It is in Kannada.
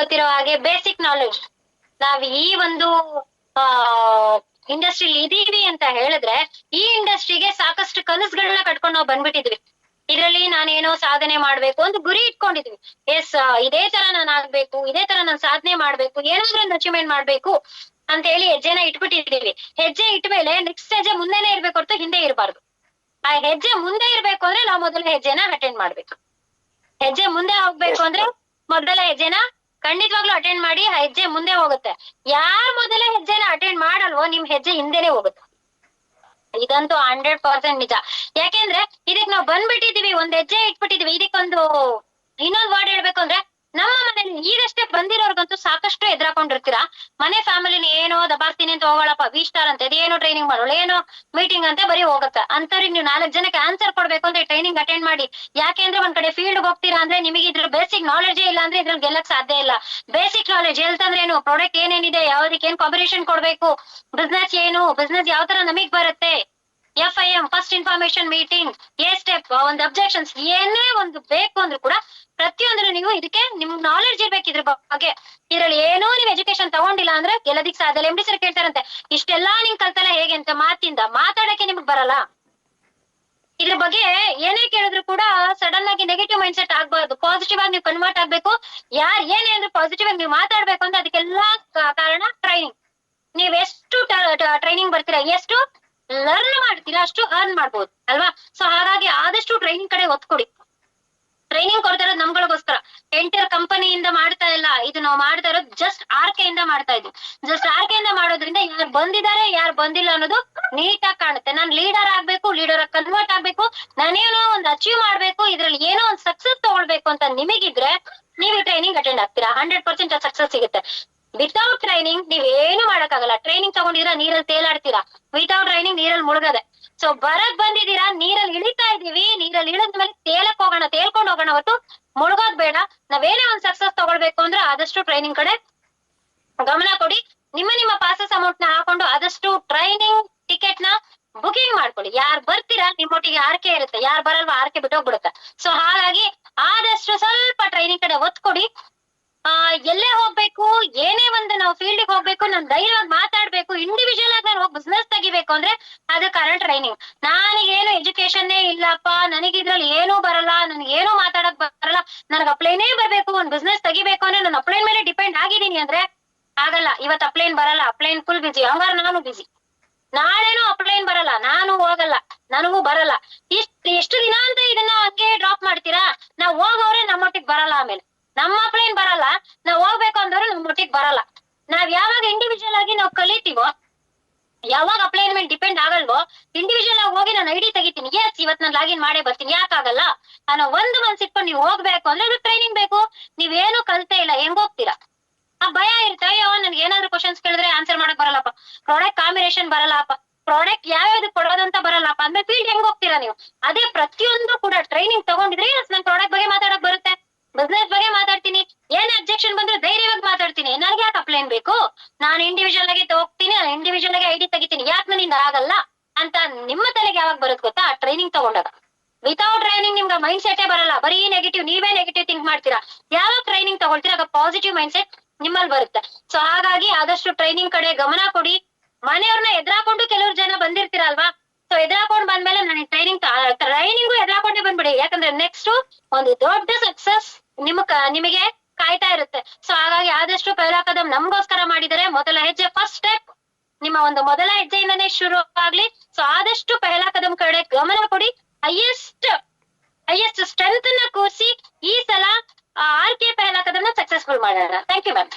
ಗೊತ್ತಿರೋ ಹಾಗೆ ಬೇಸಿಕ್ ನಾಲೆಡ್ಜ್. ನಾವ್ ಈ ಒಂದು ಆ ಇಂಡಸ್ಟ್ರಿ ಇದೀವಿ ಅಂತ ಹೇಳಿದ್ರೆ ಈ ಇಂಡಸ್ಟ್ರಿಗೆ ಸಾಕಷ್ಟು ಕನಸುಗಳನ್ನ ಕಟ್ಕೊಂಡು ನಾವು ಬಂದ್ಬಿಟ್ಟಿದ್ವಿ. ಇದರಲ್ಲಿ ನಾನೇನೋ ಸಾಧನೆ ಮಾಡ್ಬೇಕು ಒಂದು ಗುರಿ ಇಟ್ಕೊಂಡಿದ್ವಿ. ಎಸ್, ಇದೇ ತರ ನಾನು ಆಗ್ಬೇಕು, ಇದೇ ತರ ನಾನು ಸಾಧನೆ ಮಾಡ್ಬೇಕು, ಏನಾದ್ರೂ ಒಂದು ಅಚೀವ್ಮೆಂಟ್ ಮಾಡ್ಬೇಕು ಅಂತ ಹೇಳಿ ಹೆಜ್ಜೆನ ಇಟ್ಬಿಟ್ಟಿದೀವಿ. ಹೆಜ್ಜೆ ಇಟ್ಮೇಲೆ ನೆಕ್ಸ್ಟ್ ಹೆಜ್ಜೆ ಮುಂದೆನೆ ಇರ್ಬೇಕು ಹೊರತು ಹಿಂದೆ ಇರಬಾರ್ದು. ಆ ಹೆಜ್ಜೆ ಮುಂದೆ ಇರ್ಬೇಕು ಅಂದ್ರೆ ನಾವು ಮೊದಲ ಹೆಜ್ಜೆನ ಅಟೆಂಡ್ ಮಾಡ್ಬೇಕು. ಹೆಜ್ಜೆ ಮುಂದೆ ಹೋಗ್ಬೇಕು ಅಂದ್ರೆ ಮೊದಲ ಹೆಜ್ಜೆನ ಖಂಡಿತವಾಗ್ಲೂ ಅಟೆಂಡ್ ಮಾಡಿ ಆ ಹೆಜ್ಜೆ ಮುಂದೆ ಹೋಗುತ್ತೆ. ಯಾರ್ ಮೊದಲ ಹೆಜ್ಜೆನ ಅಟೆಂಡ್ ಮಾಡಲ್ವೋ ನಿಮ್ ಹೆಜ್ಜೆ ಹಿಂದೆನೆ ಹೋಗುತ್ತೆ. ಇದಂತೂ 100% ನಿಜ. ಯಾಕೆಂದ್ರೆ ಇದಕ್ ನಾವು ಬಂದ್ಬಿಟ್ಟಿದೀವಿ, ಒಂದ್ ಹೆಜ್ಜೆ ಇಟ್ಬಿಟ್ಟಿದೀವಿ. ಇದಕ್ಕೊಂದು ಇನ್ನೊಂದ್ ವರ್ಡ್ ಹೇಳ್ಬೇಕು ಅಂದ್ರೆ ನಮ್ಮ ಮನೇಲಿ ಈಗಷ್ಟೇ ಬಂದಿರೋರ್ಗಂತೂ ಸಾಕಷ್ಟು ಎದುರಾಕೊಂಡಿರ್ತೀರಾ. ಮನೆ ಫ್ಯಾಮಿಲಿನ ಏನೋ ದಬಾಕ್ತೀನಿ ಅಂತ ಹೋಗೋಳಪ್ಪ, V-Star ಅಂತ ಏನೋ ಟ್ರೈನಿಂಗ್ ಮಾಡೋಳು, ಏನೋ ಮೀಟಿಂಗ್ ಅಂತ ಬರೀ ಹೋಗುತ್ತೆ. ಅಂತವ್ರಿಗೆ ನೀವು 4 ಜನಕ್ಕೆ ಆನ್ಸರ್ ಕೊಡ್ಬೇಕು ಅಂದ್ರೆ ಟ್ರೈನಿಂಗ್ ಅಟೆಂಡ್ ಮಾಡಿ. ಯಾಕೆಂದ್ರೆ ಒಂದ್ ಕಡೆ ಫೀಲ್ಡ್ ಹೋಗ್ತೀರಾ ಅಂದ್ರೆ ನಿಮಗೆ ಇದ್ರ ಬೇಸಿಕ್ ನಾಲೆಜ್ ಇಲ್ಲ ಅಂದ್ರೆ ಇದ್ರಲ್ಲಿ ಗೆಲ್ಲಕ್ ಸಾಧ್ಯ ಇಲ್ಲ. ಬೇಸಿಕ್ ನಾಲೆಜ್ ಹೇಳ್ತಂದ್ರೆ ಏನು, ಪ್ರಾಡಕ್ಟ್ ಏನೇನಿದೆ, ಯಾವ್ದಕ್ಕೆ ಏನ್ ಕಾಂಬಿನೇಷನ್ ಕೊಡ್ಬೇಕು, ಬಿಸ್ನೆಸ್ ಏನು, ಬಿಸ್ನೆಸ್ ಯಾವ ತರ ನಮಗ್ ಬರುತ್ತೆ, FIM first information meeting, step, ಒಂದು ಅಬ್ಜೆಕ್ಷನ್ಸ್, ಏನೇ ಒಂದು ಬೇಕು ಅಂದ್ರೂ ಕೂಡ ಪ್ರತಿಯೊಂದ್ರು ನೀವು ಇದಕ್ಕೆ ನಿಮ್ಗೆ ನಾಲೆಡ್ಜ್ ಇರ್ಬೇಕು ಇದ್ರ ಬಗ್ಗೆ. ಇದ್ರಲ್ಲಿ ಏನೋ ನೀವು ಎಜುಕೇಶನ್ ತಗೊಂಡಿಲ್ಲ ಅಂದ್ರೆ ಗೆಲ್ಲದಿಕ್ ಸಾಧ್ಯ ಇಲ್ಲ. MD ಸರ್ ಕೇಳ್ತಾರಂತೆ, ಇಷ್ಟೆಲ್ಲಾ ನಿಮ್ ಕಲ್ತಲ್ಲ ಹೇಗೆ ಅಂತ. ಮಾತಿಂದ ಮಾತಾಡಕ್ಕೆ ನಿಮ್ಗೆ ಬರಲ್ಲ. ಇದ್ರ ಬಗ್ಗೆ ಏನೇ ಕೇಳಿದ್ರು ಕೂಡ ಸಡನ್ ಆಗಿ ನೆಗೆಟಿವ್ ಮೈಂಡ್ ಸೆಟ್ ಆಗ್ಬಾರ್ದು, ಪಾಸಿಟಿವ್ ಆಗಿ ನೀವು ಕನ್ವರ್ಟ್ ಆಗ್ಬೇಕು. ಏನೇ ಅಂದ್ರೆ ಪಾಸಿಟಿವ್ ಆಗಿ ನೀವು ಮಾತಾಡ್ಬೇಕು ಅಂದ್ರೆ ಅದಕ್ಕೆಲ್ಲಾ ಕಾರಣ ಟ್ರೈನಿಂಗ್. ನೀವ್ ಎಷ್ಟು ಟ್ರೈನಿಂಗ್ ಬರ್ತೀರಾ, ಎಷ್ಟು ಲರ್ನ್ ಮಾಡ್ತೀರಾ ಅಷ್ಟು ಅರ್ನ್ ಮಾಡ್ಬೋದು ಅಲ್ವಾ. ಸೊ ಹಾಗಾಗಿ ಆದಷ್ಟು ಟ್ರೈನಿಂಗ್ ಕಡೆ ಒತ್ತು ಕೊಡಿ. ಟ್ರೈನಿಂಗ್ ಕೊಡ್ತಾ ಇರೋದು ನಮ್ಗಳಿಗೋಸ್ಕರ, ಎಂಟರ್ ಕಂಪನಿಯಿಂದ ಮಾಡ್ತಾ ಇಲ್ಲ. ಇದು ನಾವು ಮಾಡ್ತಾ ಇರೋದು ಜಸ್ಟ್ ಆರ್ಕೆಯಿಂದ ಮಾಡ್ತಾ ಇದ್ವಿ. ಜಸ್ಟ್ ಆರ್ಕೆಯಿಂದ ಮಾಡೋದ್ರಿಂದ ಯಾರು ಬಂದಿದ್ದಾರೆ ಯಾರು ಬಂದಿಲ್ಲ ಅನ್ನೋದು ನೀಟಾಗಿ ಕಾಣುತ್ತೆ. ನಾನ್ ಲೀಡರ್ ಆಗ್ಬೇಕು, ಲೀಡರ್ ಆಗಿ ಕನ್ವರ್ಟ್ ಆಗ್ಬೇಕು, ನಾನೇನೋ ಒಂದು ಅಚೀವ್ ಮಾಡ್ಬೇಕು, ಇದ್ರಲ್ಲಿ ಏನೋ ಒಂದು ಸಕ್ಸಸ್ ತಗೊಳ್ಬೇಕು ಅಂತ ನಿಮಗಿದ್ರೆ ನೀವು ಟ್ರೈನಿಂಗ್ ಅಟೆಂಡ್ ಆಗ್ತೀರಾ. 100% ಸಕ್ಸಸ್ ಸಿಗುತ್ತೆ. ವಿತೌಟ್ ಟ್ರೈನಿಂಗ್ ನೀವ್ ಏನು ಮಾಡಕ್ಕಾಗಲ್ಲ. ಟ್ರೈನಿಂಗ್ ತಗೊಂಡಿದ್ದೀರಾ ನೀರಲ್ಲಿ ತೇಲಾಡ್ತೀರಾ, ವಿತೌಟ್ ಟ್ರೈನಿಂಗ್ ನೀರಲ್ಲಿ ಮುಳುಗದೆ. ಸೊ ಬರಕ್ ಬಂದಿದ್ದೀರಾ, ನೀರಲ್ಲಿ ಇಳಿತಾ ಇದೀವಿ, ನೀರಲ್ಲಿ ಇಳಿದ್ಮೇಲೆ ತೇಲ್ಕೊಂಡು ಹೋಗೋಣ ಹೊತ್ತು ಮುಳುಗೋದ್ ಬೇಡ. ನಾವೇನೇ ಒಂದ್ ಸಕ್ಸಸ್ ತಗೊಳ್ಬೇಕು ಅಂದ್ರೆ ಆದಷ್ಟು ಟ್ರೈನಿಂಗ್ ಕಡೆ ಗಮನ ಕೊಡಿ. ನಿಮ್ಮ ಪಾಸಸ್ ಅಮೌಂಟ್ ನ ಹಾಕೊಂಡು ಆದಷ್ಟು ಟ್ರೈನಿಂಗ್ ಟಿಕೆಟ್ ನ ಬುಕಿಂಗ್ ಮಾಡ್ಕೊಳ್ಳಿ. ಯಾರು ಬರ್ತೀರಾ ನಿಮ್ಮೊಟ್ಟಿಗೆ ಆರ್ಕೆ ಇರುತ್ತೆ, ಯಾರು ಬರಲ್ವಾ ಆರ್ಕೆ ಬಿಟ್ಟೋಗ್ಬಿಡುತ್ತೆ. ಸೊ ಹಾಗಾಗಿ ಆದಷ್ಟು ಸ್ವಲ್ಪ ಟ್ರೈನಿಂಗ್ ಕಡೆ ಒತ್ತು ಕೊಡಿ. ಎಲ್ಲೇ ಹೋಗ್ಬೇಕು, ಏನೇ ಒಂದು ನಾವು ಫೀಲ್ಡ್ ಹೋಗ್ಬೇಕು, ನಾನು ಧೈರ್ಯವಾಗಿ ಮಾತಾಡ್ಬೇಕು, ಇಂಡಿವಿಜುವಲ್ ಆಗಿ ನಾನು ಹೋಗಿ ಬಿಸ್ನೆಸ್ ತೆಗಿಬೇಕು ಅಂದ್ರೆ ಅದ ಕಾರಣ ಟ್ರೈನಿಂಗ್. ನನಗೇನು ಎಜುಕೇಶನ್ನೇ ಇಲ್ಲಪ್ಪ, ನನಗಿದ್ರಲ್ಲಿ ಏನೂ ಬರಲ್ಲ, ನನಗೇನು ಮಾತಾಡಕ್ ಬರಲ್ಲ, ನನಗೆ ಅಪ್ಲೈನೇ ಬರ್ಬೇಕು, ಒಂದ್ ಬಿಸ್ನೆಸ್ ತೆಗಿಬೇಕು ಅಂದ್ರೆ ನಾನು ಅಪ್ಲೈನ್ ಮೇಲೆ ಡಿಪೆಂಡ್ ಆಗಿದ್ದೀನಿ ಅಂದ್ರೆ ಆಗಲ್ಲ. ಇವತ್ತು ಅಪ್ಲೈನ್ ಬರಲ್ಲ, ಅಪ್ಲೈನ್ ಫುಲ್ ಬಿಸಿ, ಹಂಗಾರೆ ನಾನು ಬಿಸಿ. ನಾಳೆನೂ ಅಪ್ಲೈನ್ ಬರಲ್ಲ, ನಾನು ಹೋಗಲ್ಲ, ನನಗೂ ಬರಲ್ಲ. ಎಷ್ಟು ದಿನ ಅಂತ ಇದನ್ನ ಹಂಗೆ ಡ್ರಾಪ್ ಮಾಡ್ತೀರಾ. ನಾವ್ ಹೋಗವ್ರೆ ನಮ್ಮೊಟ್ಟಿಗೆ ಬರಲ್ಲ, ಆಮೇಲೆ ನಮ್ಮ ಅಪ್ಲೈನ್ ಬರಲ್ಲ, ನಾವ್ ಹೋಗ್ಬೇಕು ಅಂದವ್ರು ನಮ್ಮೊಟ್ಟಿಗೆ ಬರಲ್ಲ. ನಾವ್ ಯಾವಾಗ ಇಂಡಿವಿಜುವಲ್ ಆಗಿ ನಾವು ಕಲಿತೀವೋ, ಯಾವಾಗ ಅಪ್ಲೈನ್ ಮೇಲೆ ಡಿಪೆಂಡ್ ಆಗಲ್ವೋ, ಇಂಡಿವಿಜುವಲ್ ಆಗಿ ಹೋಗಿ ನಾನು ID ತೆಗಿತೀನಿ, ಎಸ್ ಇವತ್ ನಾನು ಲಾಗಿನ್ ಮಾಡೇ ಬರ್ತೀನಿ, ಯಾಕಾಗಲ್ಲ ಅನ್ನೋ ಒಂದು ಮನ್ಸ್ ಇಟ್ಕೊಂಡು ನೀವು ಹೋಗ್ಬೇಕು ಅಂದ್ರೆ ಅದು ಟ್ರೈನಿಂಗ್ ಬೇಕು. ನೀವೇನು ಕಲ್ತೇ ಇಲ್ಲ, ಹೆಂಗ್ ಹೋಗ್ತೀರಾ? ಆ ಭಯ ಇರುತ್ತೆ, ಅಯ್ಯೋ ನನ್ಗೆ ಏನಾದ್ರು ಕ್ವಶನ್ಸ್ ಕೇಳಿದ್ರೆ ಆನ್ಸರ್ ಮಾಡಕ್ ಬರಲ್ಲಪ್ಪ, ಪ್ರಾಡಕ್ಟ್ ಕಾಂಬಿನೇಷನ್ ಬರಲ್ಲಪ್ಪ, ಪ್ರಾಡಕ್ಟ್ ಯಾವ್ಯಾವ್ದು ಕೊಡೋದಂತ ಬರಲ್ಲಪ್ಪ ಅಂದ್ರೆ ಫೀಲ್ಡ್ ಹೆಂಗ್ ಹೋಗ್ತೀರಾ ನೀವು? ಅದೇ ಪ್ರತಿಯೊಂದು ಕೂಡ ಟ್ರೈನಿಂಗ್ ತಗೊಂಡಿದ್ರೆ ನನ್ ಪ್ರಾಡಕ್ಟ್ ಬಗ್ಗೆ ಮಾತಾಡಕ್ ಬರುತ್ತೆ, ಬಿಸ್ನೆಸ್ ಬಗ್ಗೆ ಮಾತಾಡ್ತೀನಿ, ಏನ್ ಅಬ್ಜೆಕ್ಷನ್ ಬಂದ್ರೆ ಧೈರ್ಯವಾಗಿ ಮಾತಾಡ್ತೀನಿ. ನನ್ಗೆ ಯಾಕೆ ಅಪ್ಲೈನ್ ಬೇಕು, ನಾನು ಇಂಡಿವಿಜುವಲ್ ಆಗಿ ಹೋಗ್ತೀನಿ, ನಾನು ಇಂಡಿವಿಜುವಲ್ ಆಗಿ ID ತೆಗಿತೀನಿ, ಯಾಕೆ ನನ್ನಿಂದ ಆಗಲ್ಲ ಅಂತ ನಿಮ್ಮ ತಲೆಗೆ ಯಾವಾಗ ಬರುತ್ತೆ ಗೊತ್ತಾ? ಆ ಟ್ರೈನಿಂಗ್ ತಗೊಂಡಾಗ. ವಿತೌಟ್ ಟ್ರೈನಿಂಗ್ ನಿಮ್ಗೆ ಮೈಂಡ್ ಸೆಟೇ ಬರಲ್ಲ, ಬರೀ ನೆಗೆಟಿವ್, ನೀವೇ ನೆಗೆಟಿವ್ ಥಿಂಕ್ ಮಾಡ್ತೀರಾ. ಯಾವಾಗ ಟ್ರೈನಿಂಗ್ ತಗೊಳ್ತೀರಾ ಆಗ ಪಾಸಿಟಿವ್ ಮೈಂಡ್ ಸೆಟ್ ನಿಮ್ಮಲ್ಲಿ ಬರುತ್ತೆ. ಸೊ ಹಾಗಾಗಿ ಆದಷ್ಟು ಟ್ರೈನಿಂಗ್ ಕಡೆ ಗಮನ ಕೊಡಿ. ಮನೆಯವ್ರನ್ನ ಎದುರಾಕೊಂಡು ಕೆಲವ್ರು ಜನ ಬಂದಿರ್ತೀರಲ್ವಾ, ಸೊ ಎದುರಾಕೊಂಡು ಬಂದ್ಮೇಲೆ ನನಗೆ ಟ್ರೈನಿಂಗು ಎದುರಾಕೊಂಡೇ ಬಂದ್ಬಿಡಿ. ಯಾಕಂದ್ರೆ ನೆಕ್ಸ್ಟ್ ಒಂದು ದೊಡ್ಡ ಸಕ್ಸಸ್ ನಿಮಗೆ ಕಾಯ್ತಾ ಇರುತ್ತೆ. ಸೊ ಹಾಗಾಗಿ ಆದಷ್ಟು ಪೆಹ್ಲಾ ಕದಂ ನಮ್ಗೋಸ್ಕರ ಮಾಡಿದರೆ, ಮೊದಲ ಹೆಜ್ಜೆ ಫಸ್ಟ್ ಸ್ಟೆಪ್ ನಿಮ್ಮ ಒಂದು ಮೊದಲ ಹೆಜ್ಜೆಯಿಂದನೇ ಶುರು ಆಗ್ಲಿ. ಸೊ ಆದಷ್ಟು ಪೆಹ್ಲಾ ಕದಂ ಕಡೆ ಗಮನ ಕೊಡಿ. ಹೈಯೆಸ್ಟ್ ಸ್ಟ್ರೆಂತ್ ನ ಕೂರಿಸಿ ಈ ಸಲ RK ಪೆಹ್ಲಾ ಕದಂ ಸಕ್ಸಸ್ಫುಲ್ ಮಾಡೋಣ. Thank you ma'am.